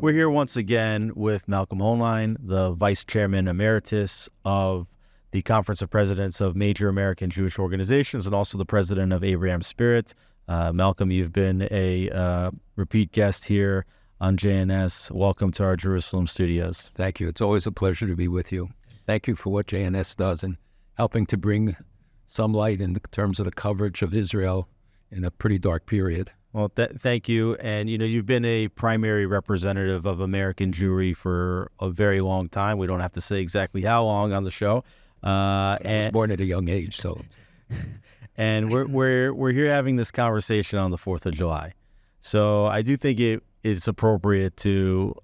We're here once again with Malcolm Hoenlein, the Vice Chairman Emeritus of the Conference of Presidents of Major American Jewish Organizations and also the President of Abraham Spirit. Malcolm, you've been a repeat guest here on JNS. Welcome to our Jerusalem studios. Thank you. It's always a pleasure to be with you. Thank you for what JNS does in helping to bring some light in terms of the coverage of Israel in a pretty dark period. Well, thank you. And, you've been a primary representative of American Jewry for a very long time. We don't have to say exactly how long on the show. I was born at a young age, so. And we're here having this conversation on the 4th of July. So I do think it's appropriate to,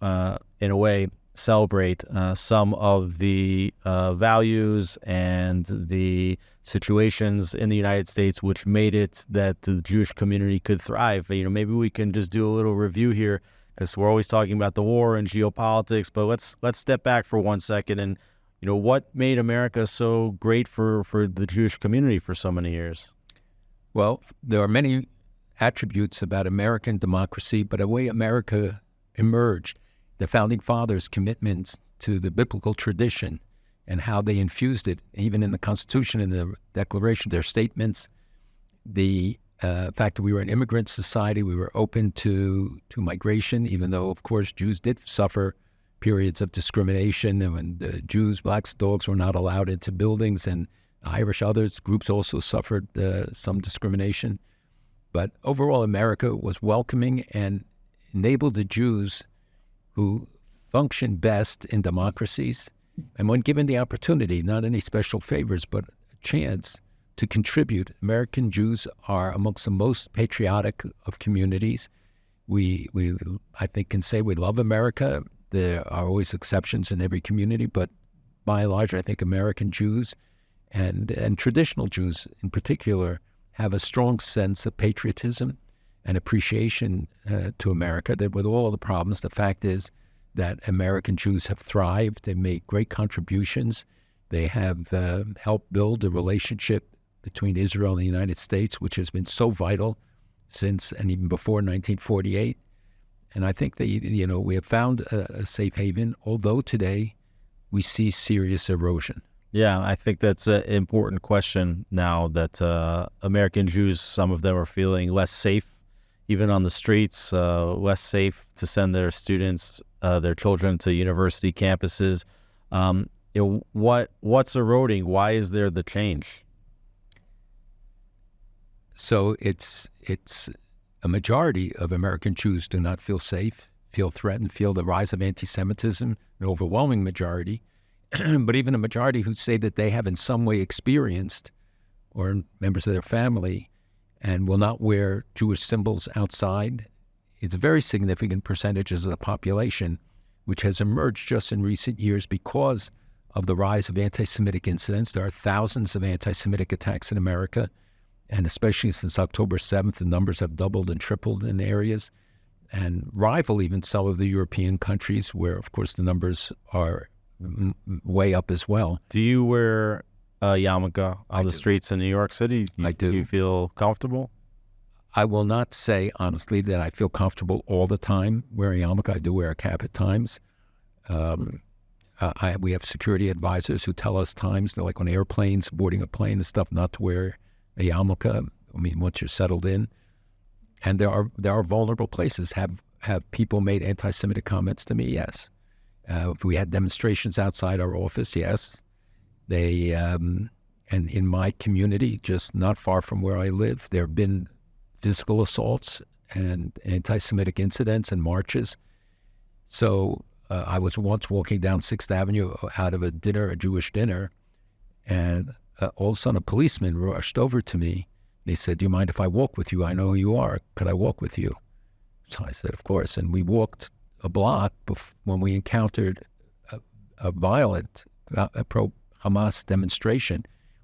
in a way, celebrate some of the values and the situations in the United States which made it that the Jewish community could thrive. Maybe we can just do a little review here, because we're always talking about the war and geopolitics, but let's step back for 1 second and what made America so great for the Jewish community for so many years? Well, there are many attributes about American democracy, but the way America emerged, the Founding Fathers' commitments to the biblical tradition and how they infused it, even in the Constitution and the Declaration, their statements, the fact that we were an immigrant society, we were open to migration, even though, of course, Jews did suffer periods of discrimination, and when Jews, blacks, dogs were not allowed into buildings, and Irish others groups also suffered some discrimination. But overall, America was welcoming and enabled the Jews who function best in democracies, and when given the opportunity, not any special favors, but a chance to contribute. American Jews are amongst the most patriotic of communities. We I think, can say we love America. There are always exceptions in every community, but by and large, I think American Jews and traditional Jews in particular have a strong sense of patriotism and appreciation to America, that with all of the problems, the fact is that American Jews have thrived. They've made great contributions. They have helped build a relationship between Israel and the United States, which has been so vital since and even before 1948. And I think that, we have found a safe haven, although today we see serious erosion. Yeah, I think that's an important question now that American Jews, some of them are feeling less safe, even on the streets, less safe to send their students, their children to university campuses. What's eroding? Why is there the change? So it's a majority of American Jews do not feel safe, feel threatened, feel the rise of antisemitism, an overwhelming majority, but even a majority who say that they have in some way experienced, or members of their family, and will not wear Jewish symbols outside. It's very significant percentages of the population, which has emerged just in recent years because of the rise of anti-Semitic incidents. There are thousands of anti-Semitic attacks in America, and especially since October 7th, the numbers have doubled and tripled in areas, and rival even some of the European countries where, of course, the numbers are way up as well. Do you wear a yarmulke on the streets in New York City? I do. Do you feel comfortable? I will not say, honestly, that I feel comfortable all the time wearing a yarmulke. I do wear a cap at times. We have security advisors who tell us times, like on airplanes, boarding a plane and stuff, not to wear a yarmulke. I mean, once you're settled in. And there are vulnerable places. Have people made anti-Semitic comments to me? Yes. If we had demonstrations outside our office, yes. They and in my community, just not far from where I live, there have been physical assaults and anti-Semitic incidents and marches. So I was once walking down 6th Avenue out of a Jewish dinner, and all of a sudden a policeman rushed over to me. And he said, "Do you mind if I walk with you? I know who you are. Could I walk with you?" So I said, "Of course." And we walked a block when we encountered a violent pro-Hamas demonstration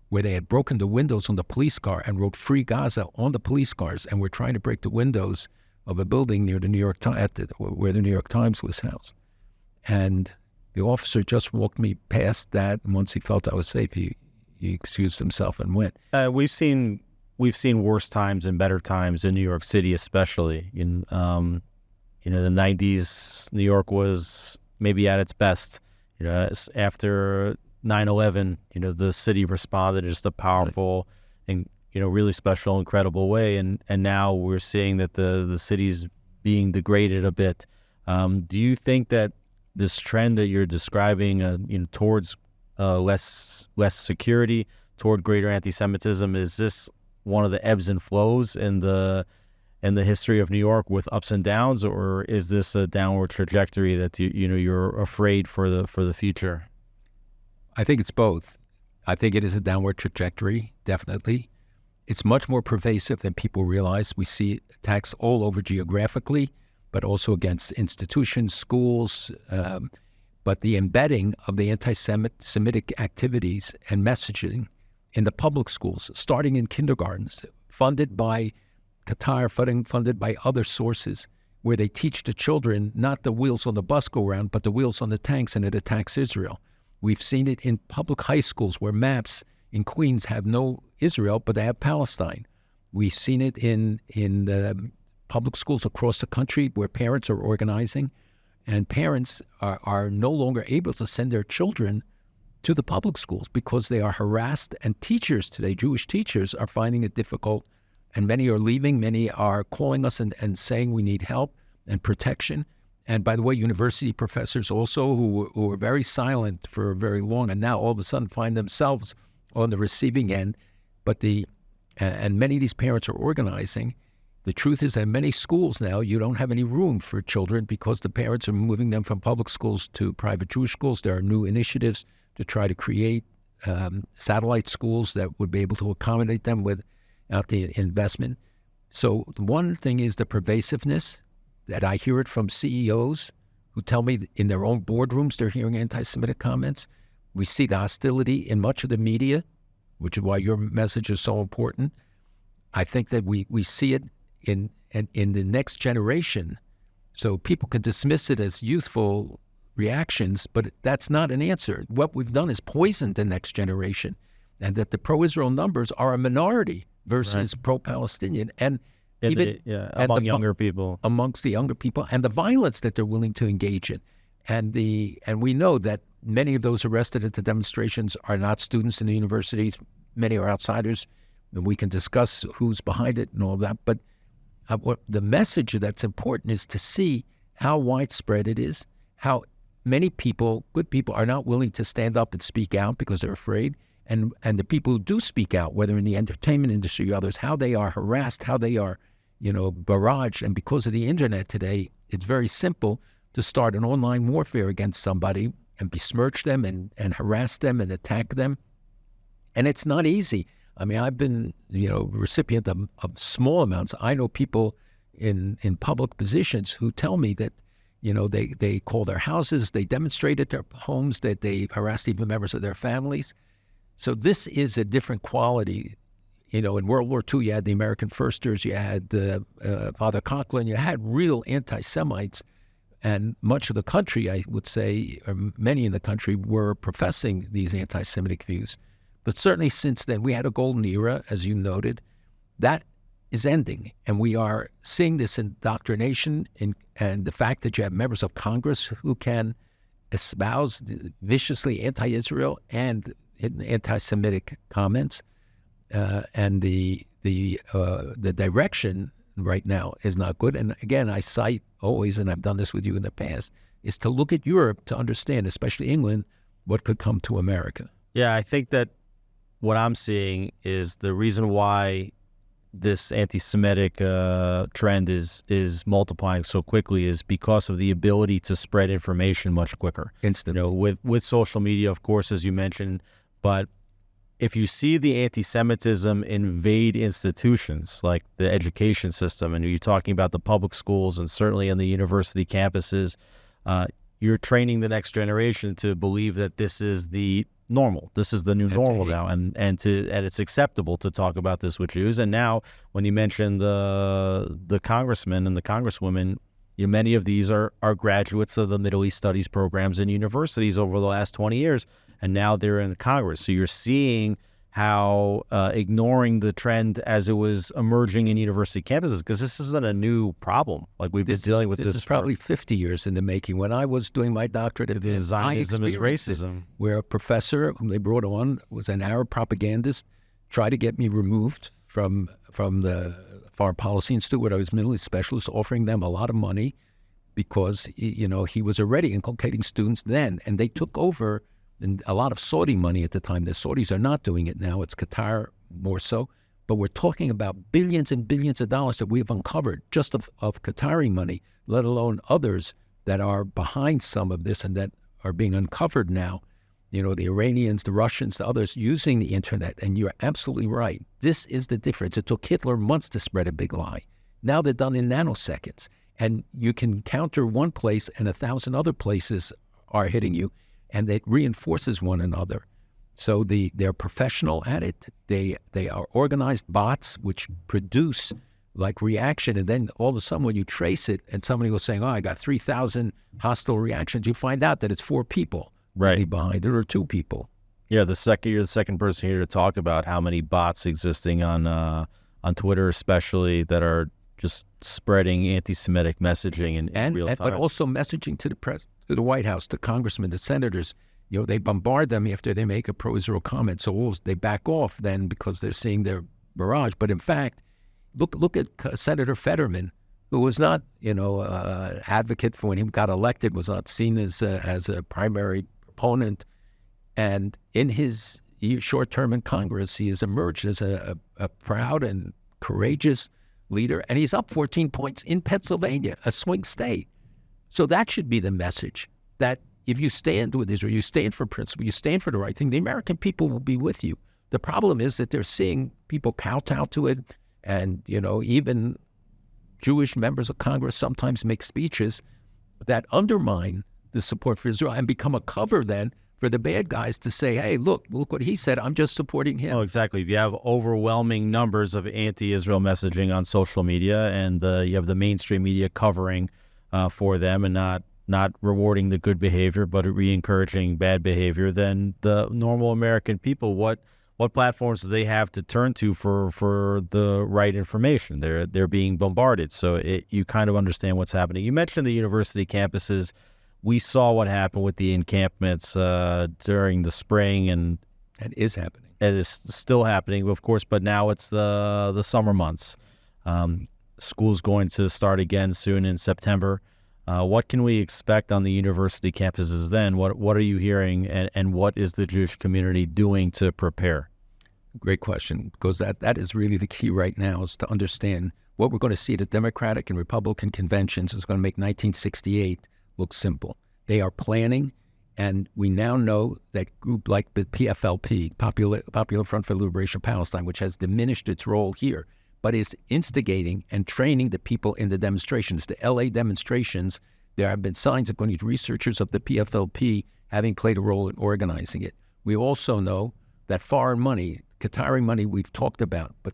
where they had broken the windows on the police car and wrote "Free Gaza" on the police cars, and were trying to break the windows of a building near the New York Times, where the New York Times was housed. And the officer just walked me past that, and once he felt I was safe, he excused himself and went. We've seen worse times and better times in New York City, especially. the 90s, New York was maybe at its best. After 9/11, the city responded in just a powerful and, really special, incredible way. And now we're seeing that the city's being degraded a bit. Do you think that this trend that you're describing, towards less security, toward greater anti-Semitism, is this one of the ebbs and flows in the history of New York with ups and downs, or is this a downward trajectory that you're afraid for the future? I think it's both. I think it is a downward trajectory, definitely. It's much more pervasive than people realize. We see attacks all over geographically, but also against institutions, schools, but the embedding of the anti-Semitic activities and messaging in the public schools, starting in kindergartens, funded by Qatar, funded by other sources, where they teach the children not the wheels on the bus go around, but the wheels on the tanks, and it attacks Israel. We've seen it in public high schools where maps in Queens have no Israel, but they have Palestine. We've seen it in public schools across the country where parents are organizing, and parents are no longer able to send their children to the public schools because they are harassed, and teachers today, Jewish teachers, are finding it difficult, and many are leaving. Many are calling us and saying we need help and protection. And by the way, university professors also who were very silent for very long, and now all of a sudden find themselves on the receiving end. But and many of these parents are organizing. The truth is that in many schools now, you don't have any room for children because the parents are moving them from public schools to private Jewish schools. There are new initiatives to try to create satellite schools that would be able to accommodate them without the investment. So one thing is the pervasiveness, that I hear it from CEOs who tell me in their own boardrooms they're hearing anti-Semitic comments. We see the hostility in much of the media, which is why your message is so important. I think that we see it in the next generation. So people can dismiss it as youthful reactions, but that's not an answer. What we've done is poisoned the next generation, and that the pro-Israel numbers are a minority versus pro-Palestinian. And even among younger people. Amongst the younger people, and the violence that they're willing to engage in. And we know that many of those arrested at the demonstrations are not students in the universities. Many are outsiders, and we can discuss who's behind it and all that. But what the message that's important is to see how widespread it is, how many people, good people, are not willing to stand up and speak out because they're afraid. And the people who do speak out, whether in the entertainment industry or others, how they are harassed, how they are barraged. And because of the internet today, it's very simple to start an online warfare against somebody and besmirch them and harass them and attack them. And it's not easy. I mean, I've been, recipient of small amounts. I know people in public positions who tell me that, they call their houses, they demonstrate at their homes, that they harassed even members of their families. So this is a different quality. In World War II, you had the American Firsters, you had Father Conklin, you had real anti-Semites, and much of the country, I would say, or many in the country, were professing these anti-Semitic views. But certainly since then, we had a golden era, as you noted. That is ending, and we are seeing this indoctrination and the fact that you have members of Congress who can espouse viciously anti-Israel and anti-Semitic comments. And the direction right now is not good. And again, I cite always, and I've done this with you in the past, is to look at Europe to understand, especially England, what could come to America. Yeah, I think that what I'm seeing is the reason why this anti-Semitic trend is multiplying so quickly is because of the ability to spread information much quicker. Instant. With social media, of course, as you mentioned, but if you see the anti-Semitism invade institutions like the education system, and you're talking about the public schools and certainly in the university campuses, you're training the next generation to believe that this is the normal. This is the new normal now, and it's acceptable to talk about this with Jews. And now, when you mention the congressmen and the congresswomen, many of these are graduates of the Middle East studies programs in universities over the last 20 years. And now they're in Congress. So you're seeing how ignoring the trend as it was emerging in university campuses, because this isn't a new problem. Like we've been dealing with this. This is probably 50 years in the making. When I was doing my doctorate at Zionism is racism, where a professor whom they brought on was an Arab propagandist, tried to get me removed from the Foreign Policy Institute, where I was Middle East specialist, offering them a lot of money because he was already inculcating students then, and they took over. And a lot of Saudi money at the time. The Saudis are not doing it now. It's Qatar more so. But we're talking about billions and billions of dollars that we have uncovered just of Qatari money, let alone others that are behind some of this and that are being uncovered now. The Iranians, the Russians, the others using the internet. And you're absolutely right. This is the difference. It took Hitler months to spread a big lie. Now they're done in nanoseconds. And you can counter one place and 1,000 other places are hitting you. And it reinforces one another. So they're professional at it. They are organized bots which produce like reaction. And then all of a sudden when you trace it and somebody was saying, I got 3,000 hostile reactions, you find out that it's 4 people really behind it or 2 people. Yeah, you're the second person here to talk about how many bots existing on Twitter especially that are just spreading anti-Semitic messaging in real time. But also messaging to the press. To the White House, the congressmen, the senators, they bombard them after they make a pro-Israel comment. So they back off then because they're seeing their barrage. But in fact, look at Senator Fetterman, who was not, advocate for when he got elected, was not seen as a primary opponent. And in his short term in Congress, he has emerged as a proud and courageous leader. And he's up 14 points in Pennsylvania, a swing state. So that should be the message, that if you stand with Israel, you stand for principle, you stand for the right thing, the American people will be with you. The problem is that they're seeing people kowtow to it, and, even Jewish members of Congress sometimes make speeches that undermine the support for Israel and become a cover then for the bad guys to say, hey, look what he said, I'm just supporting him. Oh, exactly. If you have overwhelming numbers of anti-Israel messaging on social media and you have the mainstream media covering for them and not rewarding the good behavior, but re-encouraging bad behavior, then the normal American people, what platforms do they have to turn to for the right information? They're being bombarded. So you kind of understand what's happening. You mentioned the university campuses. We saw what happened with the encampments during the spring, and is happening. It is still happening, of course, but now it's the summer months. School's going to start again soon in September. What can we expect on the university campuses then? What are you hearing, and what is the Jewish community doing to prepare? Great question, because that is really the key right now, is to understand what we're going to see at the Democratic and Republican conventions is going to make 1968 look simple. They are planning, and we now know that group like the PFLP, Popular Front for Liberation of Palestine, which has diminished its role here, but is instigating and training the people in the demonstrations. The LA demonstrations, there have been signs according to researchers of the PFLP having played a role in organizing it. We also know that foreign money, Qatari money we've talked about, but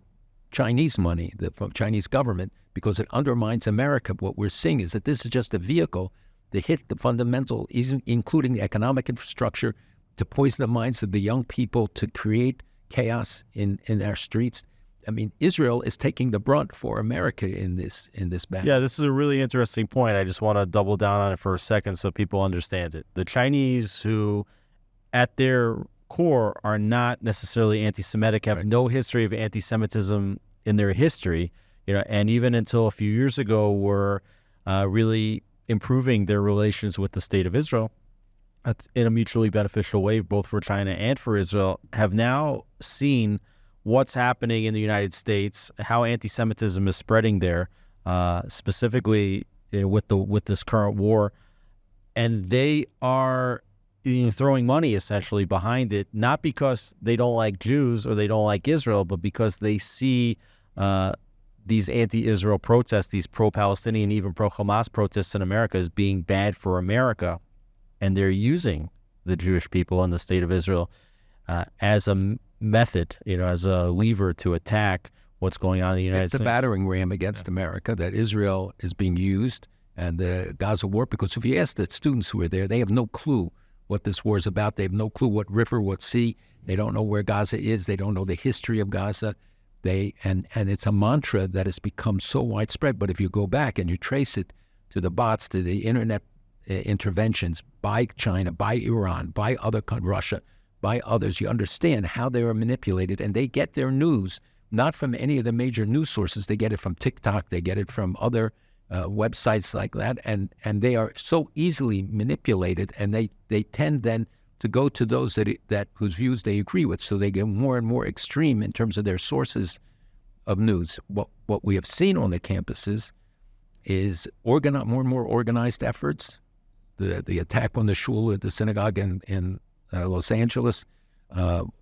Chinese money from Chinese government, because it undermines America. What we're seeing is that this is just a vehicle to hit the fundamental, including the economic infrastructure, to poison the minds of the young people, to create chaos in our streets. I mean, Israel is taking the brunt for America in this battle. Yeah, this is a really interesting point. I just want to double down on it for a second so people understand it. The Chinese, who at their core are not necessarily anti-Semitic, have no history of anti-Semitism in their history, and even until a few years ago were really improving their relations with the state of Israel in a mutually beneficial way, both for China and for Israel, have now seen what's happening in the United States, how anti-Semitism is spreading there, specifically with this current war, and they are throwing money essentially behind it, not because they don't like Jews or they don't like Israel, but because they see these anti-Israel protests, these pro-Palestinian, even pro-Hamas protests in America as being bad for America, and they're using the Jewish people in the state of Israel as a method, as a lever to attack what's going on in the United States. It's the battering ram against America that Israel is being used, and the Gaza war, because if you ask the students who are there, they have no clue what this war is about. They have no clue what river, what sea. They don't know where Gaza is. They don't know the history of Gaza. And it's a mantra that has become so widespread. But if you go back and you trace it to the bots, to the internet interventions by China, by Iran, by Russia, by others, you understand how they are manipulated. And they get their news not from any of the major news sources. They get it from TikTok. They get it from other websites like that. And they are so easily manipulated. And they tend then to go to those that whose views they agree with. So they get more and more extreme in terms of their sources of news. What we have seen on the campuses is more and more organized efforts. The attack on the shul at the synagogue in Los Angeles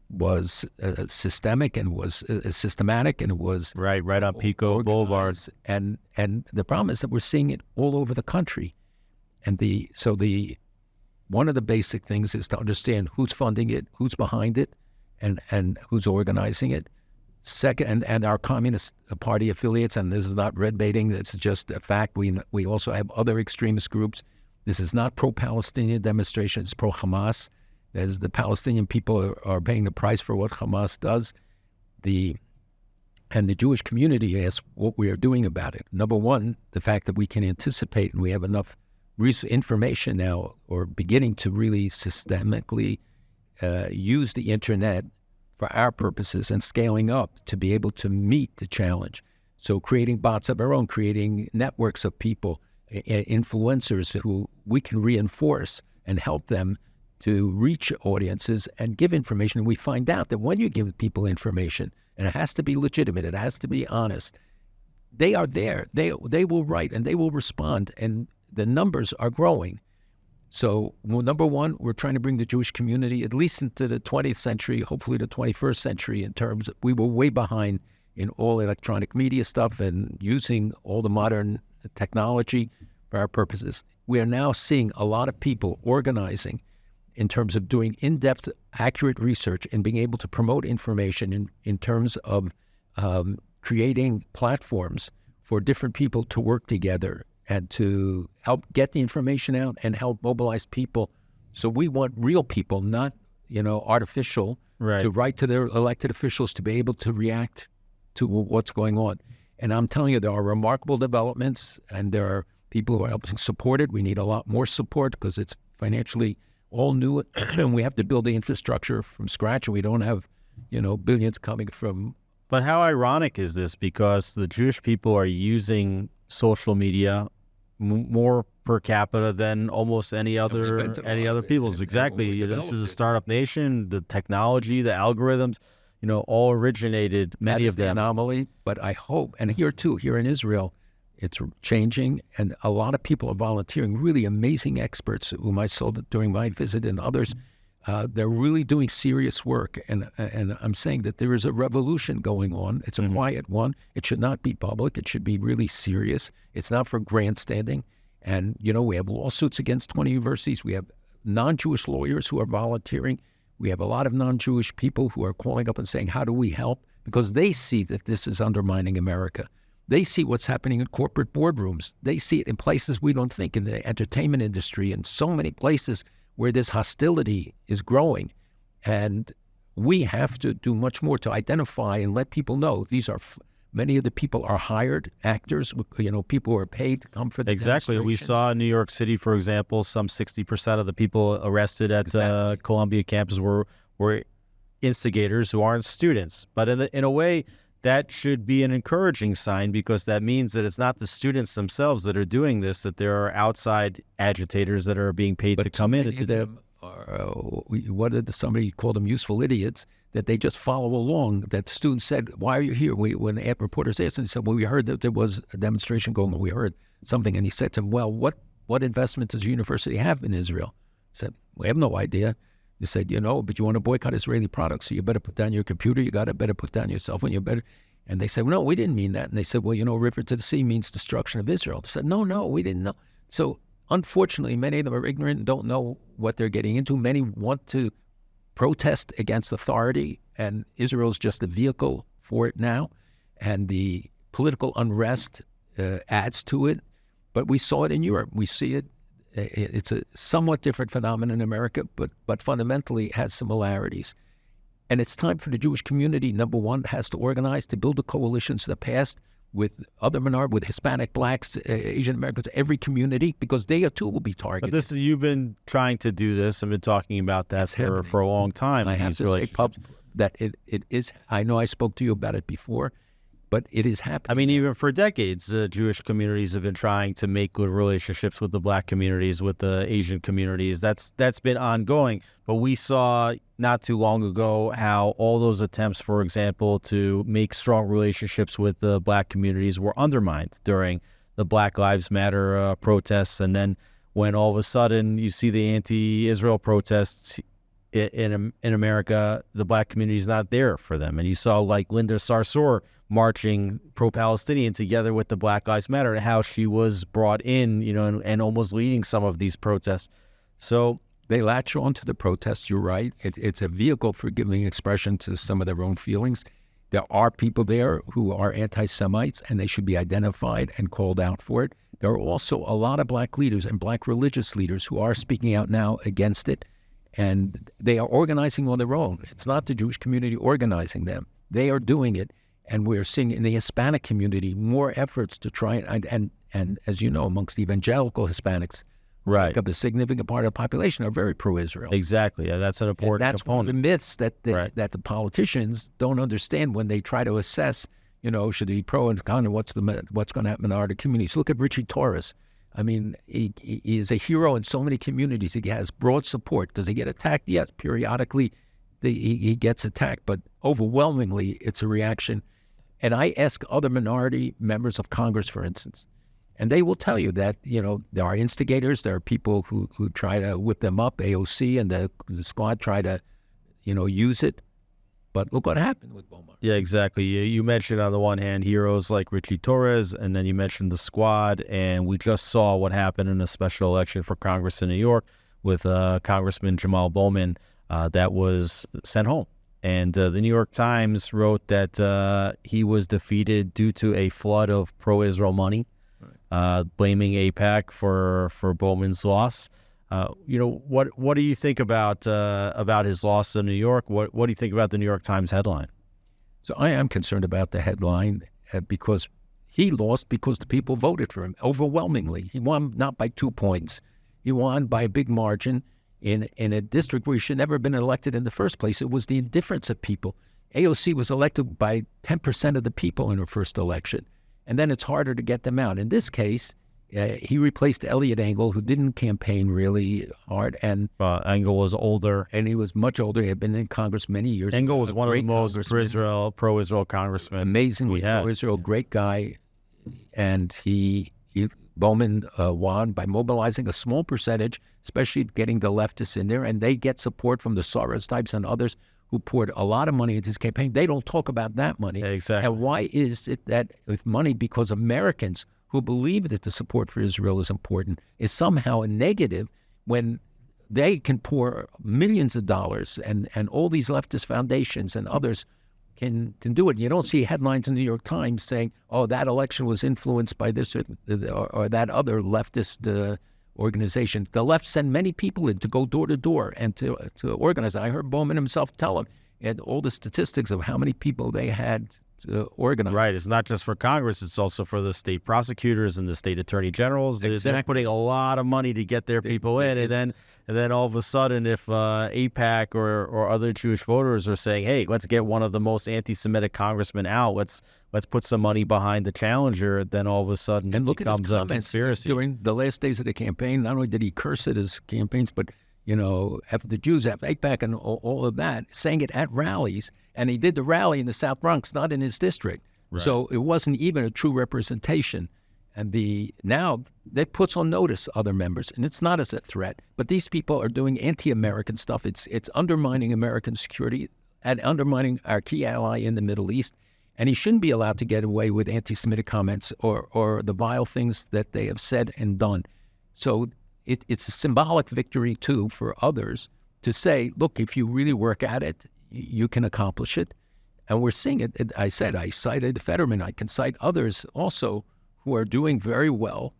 was systemic and was systematic, and it was right on Pico Boulevard. And the problem is that we're seeing it all over the country. And one of the basic things is to understand who's funding it, who's behind it, and who's organizing it. Second, and our Communist Party affiliates, and this is not red baiting, it's just a fact. We also have other extremist groups. This is not pro-Palestinian demonstration, it's pro-Hamas. As the Palestinian people are paying the price for what Hamas does. And the Jewish community asks what we are doing about it. Number one, the fact that we can anticipate and we have enough information now, or beginning to really systemically use the internet for our purposes and scaling up to be able to meet the challenge. So creating bots of our own, creating networks of people, influencers who we can reinforce and help them to reach audiences and give information. And we find out that when you give people information, and it has to be legitimate, it has to be honest, they are there. They will write and they will respond, and the numbers are growing. So, number one, we're trying to bring the Jewish community at least into the 20th century, hopefully the 21st century, in terms of we were way behind in all electronic media stuff and using all the modern technology for our purposes. We are now seeing a lot of people organizing in terms of doing in-depth, accurate research and being able to promote information in terms of creating platforms for different people to work together and to help get the information out and help mobilize people. So we want real people, not, artificial, to write to their elected officials to be able to react to what's going on. And I'm telling you, there are remarkable developments, and there are people who are helping support it. We need a lot more support because it's financially all new, and we have to build the infrastructure from scratch, and we don't have, billions coming from. But how ironic is this? Because the Jewish people are using social media more per capita than almost any other peoples. Exactly. This is a startup nation. The technology, the algorithms, all originated. Many of them. The anomaly. But I hope, and here in Israel, it's changing, and a lot of people are volunteering. Really amazing experts whom I saw during my visit, and others. They're really doing serious work, and I'm saying that there is a revolution going on. It's a quiet one. It should not be public. It should be really serious. It's not for grandstanding. And, we have lawsuits against 20 universities. We have non-Jewish lawyers who are volunteering. We have a lot of non-Jewish people who are calling up and saying, how do we help? Because they see that this is undermining America. They see what's happening in corporate boardrooms. They see it in places we don't think, in the entertainment industry, and so many places where this hostility is growing. And we have to do much more to identify and let people know these are, many of the people are hired actors, people who are paid to come for the Exactly. We saw in New York City, for example, some 60% of the people arrested at Columbia campus were instigators who aren't students. But in a way, that should be an encouraging sign, because that means that it's not the students themselves that are doing this, that there are outside agitators that are being paid to come in. Many of them are, somebody called them useful idiots, that they just follow along. That the students said, why are you here? When the reporters asked, and they said, well, we heard that there was a demonstration going on. We heard something. And he said to them, well, what investment does the university have in Israel? He said, we have no idea. They said, but you want to boycott Israeli products, so you better put down your computer, better put down your cell phone, And they said, well, no, we didn't mean that. And they said, well, river to the sea means destruction of Israel. They said, no, we didn't know. So unfortunately, many of them are ignorant and don't know what they're getting into. Many want to protest against authority, and Israel's just a vehicle for it now. And the political unrest adds to it. But we saw it in Europe. We see it It's a somewhat different phenomenon in America, but fundamentally has similarities. And it's time for the Jewish community, number one, has to organize to build a coalition to the past with other minorities, with Hispanic, Blacks, Asian Americans, every community, because they too will be targeted. But you've been trying to do this and been talking about that for a long time. I have to say that it is, I know I spoke to you about it before, but it is happening. I mean, even for decades, Jewish communities have been trying to make good relationships with the Black communities, with the Asian communities. That's been ongoing. But we saw not too long ago how all those attempts, for example, to make strong relationships with the Black communities were undermined during the Black Lives Matter protests. And then when all of a sudden you see the anti-Israel protests in America, the Black community is not there for them. And you saw like Linda Sarsour marching pro-Palestinian together with the Black Lives Matter, and how she was brought in, and almost leading some of these protests. So they latch on to the protests. You're right. It's a vehicle for giving expression to some of their own feelings. There are people there who are anti-Semites, and they should be identified and called out for it. There are also a lot of Black leaders and Black religious leaders who are speaking out now against it, and they are organizing on their own. It's not the Jewish community organizing them. They are doing it. And we're seeing in the Hispanic community more efforts to try and as you know, amongst evangelical Hispanics, right, make up a significant part of the population, are very pro-Israel. Exactly. Yeah, that's an important component. That's one of the myths that the politicians don't understand when they try to assess, should they be pro and con, and what's going to happen in minority communities. Look at Richie Torres. I mean, he is a hero in so many communities. He has broad support. Does he get attacked? Yes, periodically he gets attacked, but overwhelmingly it's a reaction. And I ask other minority members of Congress, for instance, and they will tell you that, there are instigators, there are people who try to whip them up. AOC and the squad try to, use it. But look what happened with Bowman. Yeah, exactly. You mentioned on the one hand heroes like Richie Torres, and then you mentioned the squad, and we just saw what happened in a special election for Congress in New York with Congressman Jaamal Bowman that was sent home. And the New York Times wrote that he was defeated due to a flood of pro-Israel money, blaming AIPAC for Bowman's loss. What do you think about his loss in New York? What do you think about the New York Times headline? So I am concerned about the headline because he lost because the people voted for him overwhelmingly. He won not by 2 points. He won by a big margin. In a district where he should never have been elected in the first place. It was the indifference of people. AOC was elected by 10% of the people in her first election, and then it's harder to get them out. In this case, he replaced Elliot Engel, who didn't campaign really hard. And Engel was older. And he was much older. He had been in Congress many years. Engel was one of the most pro-Israel congressmen. Amazingly pro-Israel, great guy. And Bowman won by mobilizing a small percentage, especially getting the leftists in there, and they get support from the Soros types and others who poured a lot of money into his campaign. They don't talk about that money. Exactly. And why is it that with money, because Americans who believe that the support for Israel is important, is somehow a negative when they can pour millions of dollars and all these leftist foundations and others can do it. You don't see headlines in the New York Times saying, "Oh, that election was influenced by this or that other leftist organization." The left send many people in to go door to door and to organize. I heard Bowman himself tell him, and all the statistics of how many people they had to organize. Right. It's not just for Congress. It's also for the state prosecutors and the state attorney generals. Exactly. They're putting a lot of money to get their people in, and then all of a sudden, if AIPAC or other Jewish voters are saying, "Hey, let's get one of the most anti-Semitic congressmen out. Let's put some money behind the challenger," then all of a sudden and look it becomes at his a conspiracy. During the last days of the campaign, not only did he curse at his campaigns, but after the Jews, after AIPAC and all of that, saying it at rallies. And he did the rally in the South Bronx, not in his district. Right. So it wasn't even a true representation. And now that puts on notice other members, and it's not as a threat. But these people are doing anti-American stuff. It's undermining American security and undermining our key ally in the Middle East. And he shouldn't be allowed to get away with anti-Semitic comments or the vile things that they have said and done. So it's a symbolic victory, too, for others to say, look, if you really work at it, you can accomplish it. And we're seeing it. I cited Fetterman. I can cite others also who are doing very well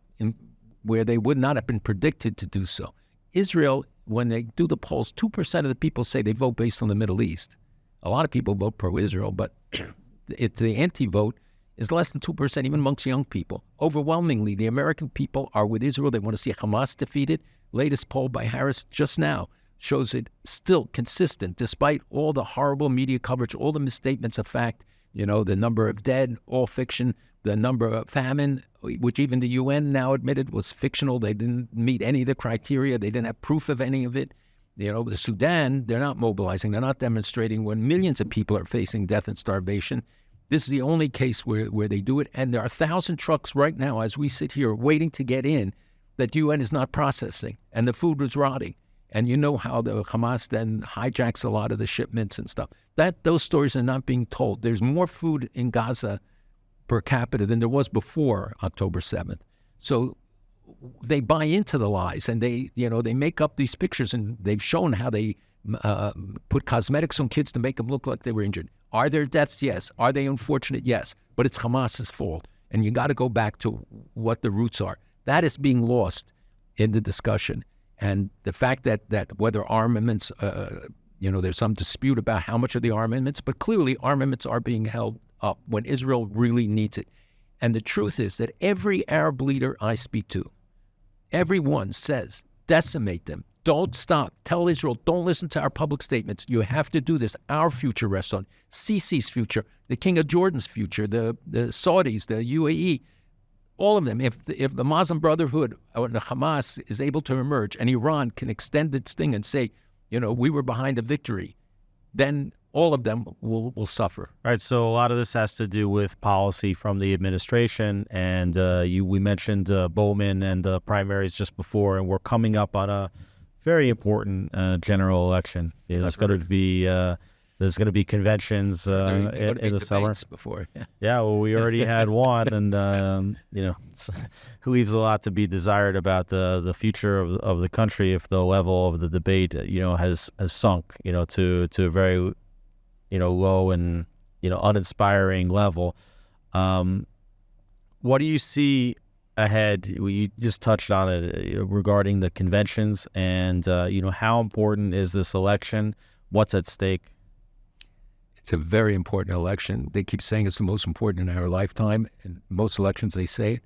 where they would not have been predicted to do so. Israel, when they do the polls, 2% of the people say they vote based on the Middle East. A lot of people vote pro-Israel, but the anti-vote is less than 2%, even amongst young people. Overwhelmingly, the American people are with Israel. They want to see Hamas defeated. Latest poll by Harris just now shows it still consistent, despite all the horrible media coverage, all the misstatements of fact, the number of dead, all fiction, the number of famine, which even the UN now admitted was fictional. They didn't meet any of the criteria. They didn't have proof of any of it. The Sudan, they're not mobilizing. They're not demonstrating when millions of people are facing death and starvation. This is the only case where they do it. And there are 1,000 trucks right now, as we sit here, waiting to get in that UN is not processing. And the food was rotting. And you know how the Hamas then hijacks a lot of the shipments and stuff. Those stories are not being told. There's more food in Gaza per capita than there was before October 7th. So they buy into the lies, and they make up these pictures, and they've shown how they put cosmetics on kids to make them look like they were injured. Are there deaths? Yes. Are they unfortunate? Yes. But it's Hamas's fault. And you got to go back to what the roots are. That is being lost in the discussion. And the fact that whether armaments, there's some dispute about how much of the armaments, but clearly armaments are being held up when Israel really needs it. And the truth is that every Arab leader I speak to, everyone says, decimate them. Don't stop. Tell Israel, don't listen to our public statements. You have to do this. Our future rests on Sisi's future, the King of Jordan's future, the Saudis, the UAE, all of them. If the Muslim Brotherhood or the Hamas is able to emerge and Iran can extend its thing and say, we were behind a victory, then all of them will suffer. All right, so a lot of this has to do with policy from the administration, and we mentioned Bowman and the primaries just before, and we're coming up on a very important general election. There's going to be conventions in the summer. Before, yeah. Well, we already had one, and leaves a lot to be desired about the future of the country if the level of the debate has sunk to a very low and uninspiring level. What do you see ahead? You just touched on it regarding the conventions, and how important is this election? What's at stake? It's a very important election. They keep saying it's the most important in our lifetime. In most elections, they say it.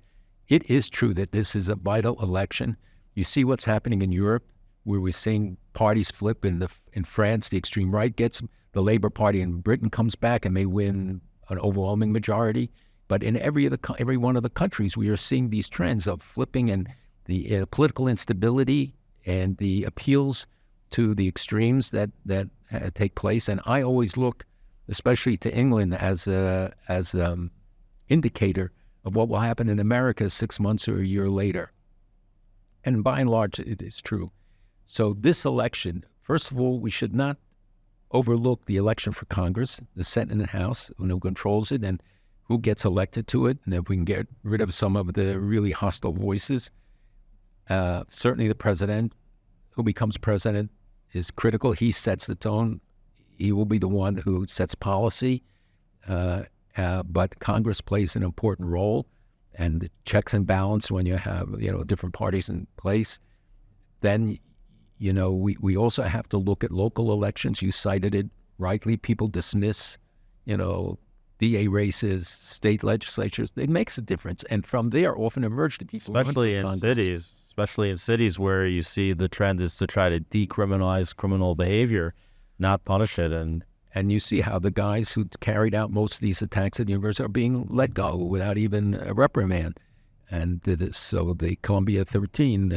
It is true that this is a vital election. You see what's happening in Europe, where we're seeing parties flip. In France, the extreme right gets the Labour Party in Britain comes back and may win an overwhelming majority. But in every one of the countries, we are seeing these trends of flipping, and the political instability and the appeals to the extremes that take place. And I always look, especially to England, as indicator of what will happen in America 6 months or a year later. And by and large, it is true. So this election, first of all, we should not overlook the election for Congress, the Senate and the House, who controls it and who gets elected to it. And if we can get rid of some of the really hostile voices, certainly the president, who becomes president, is critical. He sets the tone. He will be the one who sets policy, but Congress plays an important role, and the checks and balance when you have different parties in place. Then we also have to look at local elections. You cited it rightly. People dismiss DA races, state legislatures. It makes a difference, and from there often emerge the people. Especially in cities where you see the trend is to try to decriminalize criminal behavior, not punish it. And you see how the guys who carried out most of these attacks at the university are being let go without even a reprimand. And so the Columbia 13,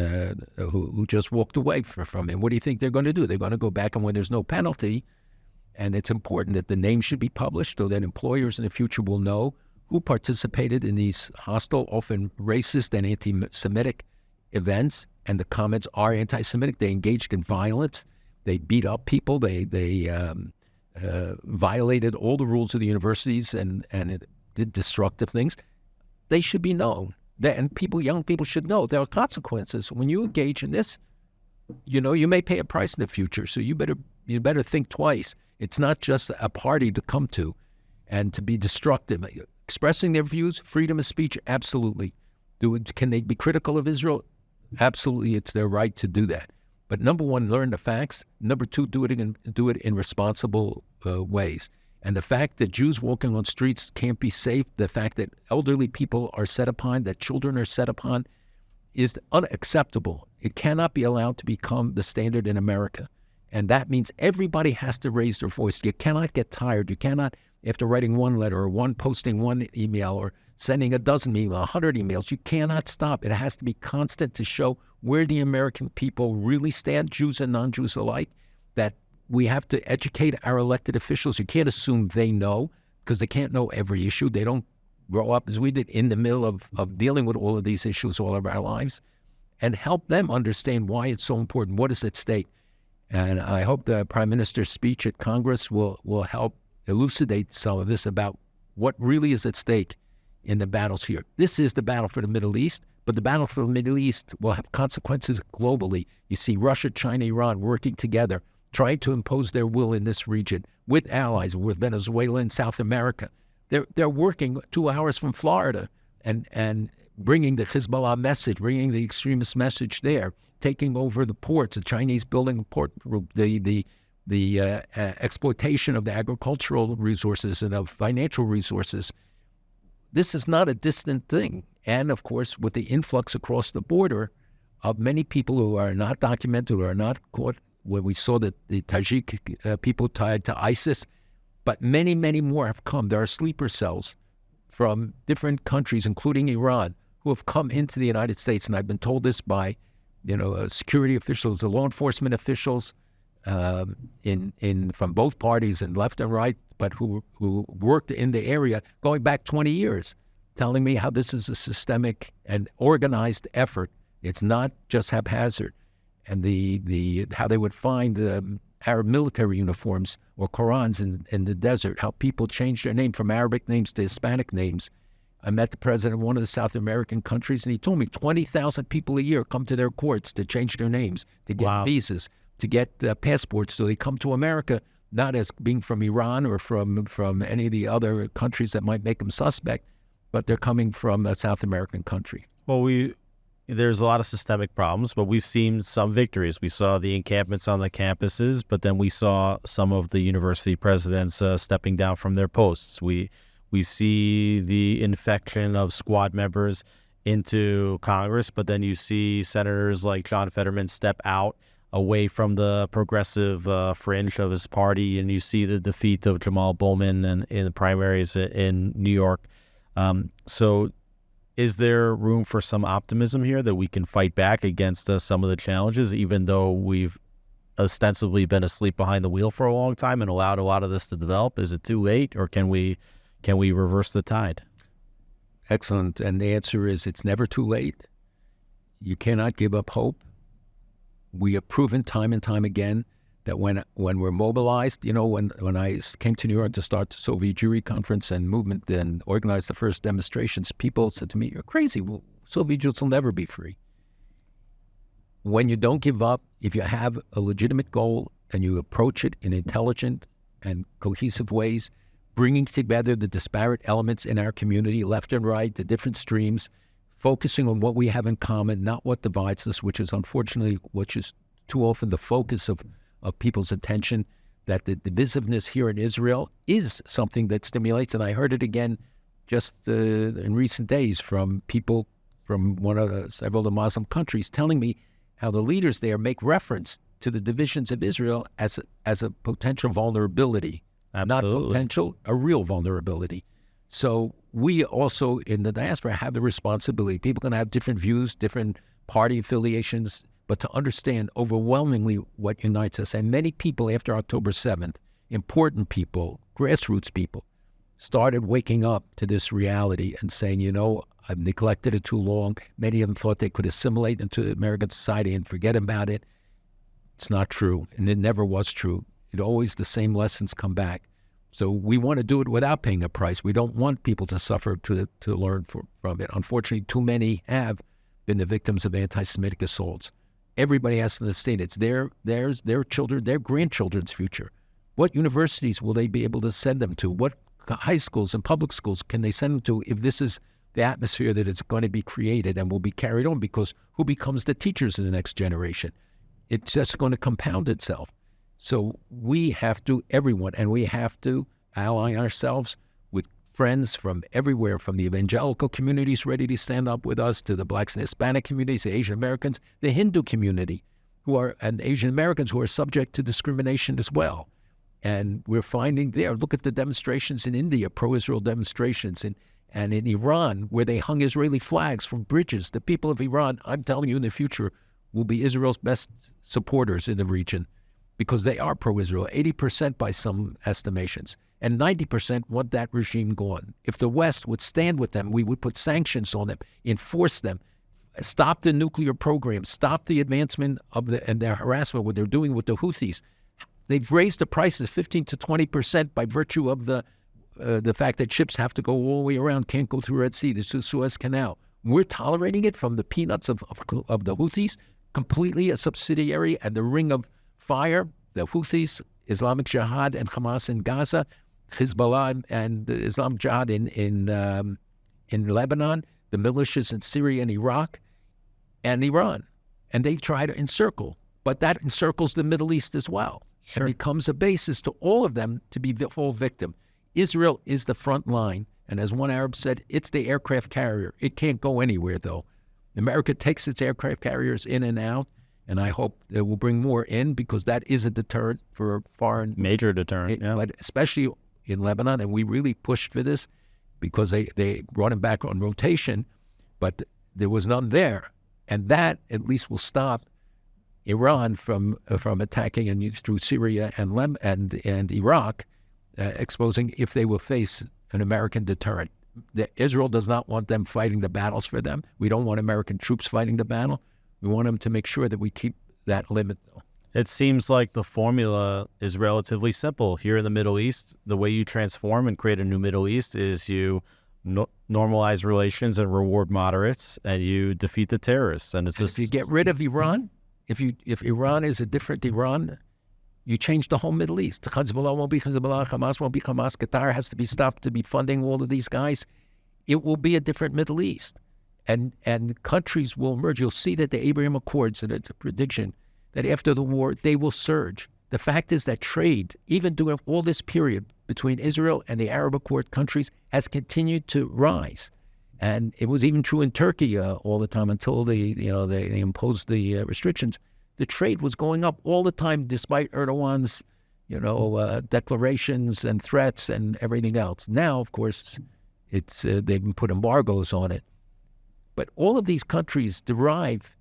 who just walked away from it, what do you think they're going to do? They're going to go back, and when there's no penalty, and it's important that the name should be published so that employers in the future will know who participated in these hostile, often racist and anti-Semitic events, and the comments are anti-Semitic. They engaged in violence. They beat up people. They violated all the rules of the universities and it did destructive things. They should be known. And young people should know there are consequences. When you engage in this, you may pay a price in the future. So you better think twice. It's not just a party to come to and to be destructive. Expressing their views, freedom of speech, absolutely. Can they be critical of Israel? Absolutely, it's their right to do that. But number one, learn the facts. Number two, do it in responsible ways. And the fact that Jews walking on streets can't be safe, the fact that elderly people are set upon, that children are set upon, is unacceptable. It cannot be allowed to become the standard in America. And that means everybody has to raise their voice. You cannot get tired. You cannot, after writing one letter or posting one email or sending a dozen emails, 100 emails, you cannot stop. It has to be constant to show where the American people really stand, Jews and non-Jews alike, that we have to educate our elected officials. You can't assume they know, because they can't know every issue. They don't grow up, as we did, in the middle of dealing with all of these issues all of our lives, and help them understand why it's so important, what is at stake. And I hope the Prime Minister's speech at Congress will help elucidate some of this about what really is at stake in the battles here. This is the battle for the Middle East, but the battle for the Middle East will have consequences globally. You see Russia, China, Iran working together, trying to impose their will in this region with allies, with Venezuela and South America. They're working 2 hours from Florida and bringing the Hezbollah message, bringing the extremist message there, taking over the ports, the Chinese building a port group, the exploitation of the agricultural resources and of financial resources. This is not a distant thing. And of course, with the influx across the border of many people who are not documented, who are not caught, where we saw that the Tajik people tied to ISIS, but many, many more have come. There are sleeper cells from different countries, including Iran, who have come into the United States. And I've been told this by, security officials, the law enforcement officials from both parties and left and right, but who worked in the area going back 20 years, telling me how this is a systemic and organized effort. It's not just haphazard. And how they would find Arab military uniforms or Qurans in the desert, how people changed their name from Arabic names to Hispanic names. I met the president of one of the South American countries, and he told me 20,000 people a year come to their courts to change their names, to get visas, to get passports. So they come to America not as being from Iran or from any of the other countries that might make them suspect, but they're coming from a South American country. Well, there's a lot of systemic problems, but we've seen some victories. We saw the encampments on the campuses, but then we saw some of the university presidents stepping down from their posts. We see the infection of squad members into Congress, but then you see senators like John Fetterman step out away from the progressive fringe of his party, and you see the defeat of Jaamal Bowman in the primaries in New York. So is there room for some optimism here that we can fight back against some of the challenges, even though we've ostensibly been asleep behind the wheel for a long time and allowed a lot of this to develop? Is it too late, or can we reverse the tide? Excellent. And the answer is it's never too late. You cannot give up hope. We have proven time and time again that when we're mobilized, when I came to New York to start the Soviet Jewry conference and movement and organized the first demonstrations, people said to me, "You're crazy. Soviet Jews will never be free." When you don't give up, if you have a legitimate goal and you approach it in intelligent and cohesive ways, bringing together the disparate elements in our community, left and right, the different streams, focusing on what we have in common, not what divides us, which is unfortunately, which is too often the focus of people's attention, that the divisiveness here in Israel is something that stimulates. And I heard it again just in recent days from people from several of the Muslim countries telling me how the leaders there make reference to the divisions of Israel as a potential vulnerability. Absolutely. Not potential, a real vulnerability. So we also in the diaspora have the responsibility. People can have different views, different party affiliations, but to understand overwhelmingly what unites us. And many people after October 7th, important people, grassroots people, started waking up to this reality and saying, I've neglected it too long. Many of them thought they could assimilate into American society and forget about it. It's not true, and it never was true. The same lessons come back. So we want to do it without paying a price. We don't want people to suffer to learn from it. Unfortunately, too many have been the victims of anti-Semitic assaults. Everybody has to understand it's their children, their grandchildren's future. What universities will they be able to send them to? What high schools and public schools can they send them to if this is the atmosphere that is going to be created and will be carried on, because who becomes the teachers in the next generation? It's just going to compound itself. So we have to, everyone, and we have to ally ourselves with friends from everywhere, from the evangelical communities ready to stand up with us, to the blacks and Hispanic communities, the Asian Americans, the Hindu community, and Asian Americans who are subject to discrimination as well. And we're finding there, look at the demonstrations in India, pro-Israel demonstrations, and in Iran, where they hung Israeli flags from bridges. The people of Iran, I'm telling you, in the future, will be Israel's best supporters in the region, because they are pro-Israel, 80% by some estimations, and 90% want that regime gone. If the West would stand with them, we would put sanctions on them, enforce them, stop the nuclear program, stop the advancement of and their harassment, what they're doing with the Houthis. They've raised the prices 15 to 20% by virtue of the fact that ships have to go all the way around, can't go through Red Sea, the Suez Canal. We're tolerating it from the peanuts of the Houthis, completely a subsidiary and the ring of fire, the Houthis, Islamic Jihad and Hamas in Gaza, Hezbollah and the Islamic Jihad in Lebanon, the militias in Syria and Iraq, and Iran. And they try to encircle, but that encircles the Middle East as well. Sure. And becomes a basis to all of them to be the full victim. Israel is the front line, and as one Arab said, it's the aircraft carrier. It can't go anywhere, though. America takes its aircraft carriers in and out, and I hope it will bring more in, because that is a deterrent for foreign... Major deterrent, yeah. But especially in Lebanon, and we really pushed for this, because they brought him back on rotation, but there was none there. And that at least will stop Iran from attacking and through Syria and Iraq, exposing, if they will face an American deterrent. Israel does not want them fighting the battles for them. We don't want American troops fighting the battle. We want them to make sure that we keep that limit, though. It seems like the formula is relatively simple. Here in the Middle East, the way you transform and create a new Middle East is you normalize relations and reward moderates, and you defeat the terrorists. And it's if you get rid of Iran, if Iran is a different Iran, you change the whole Middle East. Hezbollah won't be Hezbollah, Hamas won't be Hamas, Qatar has to be stopped to be funding all of these guys. It will be a different Middle East. And countries will emerge. You'll see that the Abraham Accords, and it's a prediction, that after the war, they will surge. The fact is that trade, even during all this period between Israel and the Arab Accord countries, has continued to rise. And it was even true in Turkey all the time until they imposed the restrictions. The trade was going up all the time, despite Erdogan's, declarations and threats and everything else. Now, of course, it's they've put embargoes on it. But all of these countries derive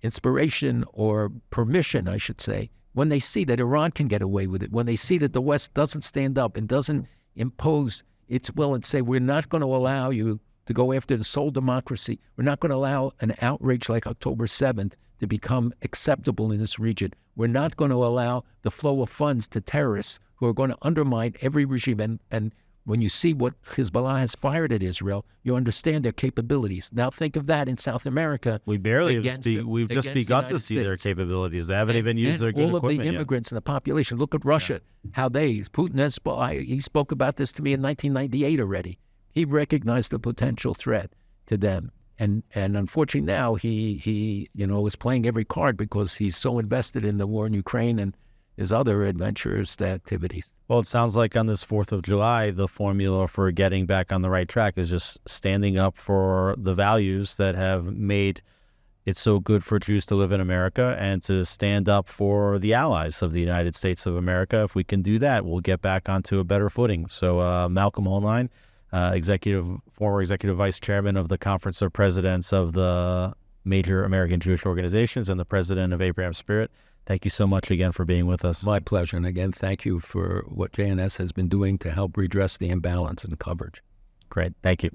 inspiration, or permission, I should say, when they see that Iran can get away with it, when they see that the West doesn't stand up and doesn't impose its will and say, we're not going to allow you to go after the sole democracy. We're not going to allow an outrage like October 7th to become acceptable in this region. We're not going to allow the flow of funds to terrorists who are going to undermine every regime. And when you see what Hezbollah has fired at Israel, you understand their capabilities. Now think of that in South America. We've just begun to see their capabilities. They haven't even used their good equipment yet. All of the immigrants and the population. Look at Russia, how Putin he spoke about this to me in 1998 already. He recognized the potential threat to them. And unfortunately now he is playing every card, because he's so invested in the war in Ukraine and his other adventurous activities. Well, it sounds like on this 4th of July, the formula for getting back on the right track is just standing up for the values that have made it so good for Jews to live in America, and to stand up for the allies of the United States of America. If we can do that, we'll get back onto a better footing. So Malcolm Hoenlein, former executive vice chairman of the Conference of Presidents of the major American Jewish organizations and the president of Abraham Spirit, thank you so much again for being with us. My pleasure. And again, thank you for what JNS has been doing to help redress the imbalance in coverage. Great. Thank you.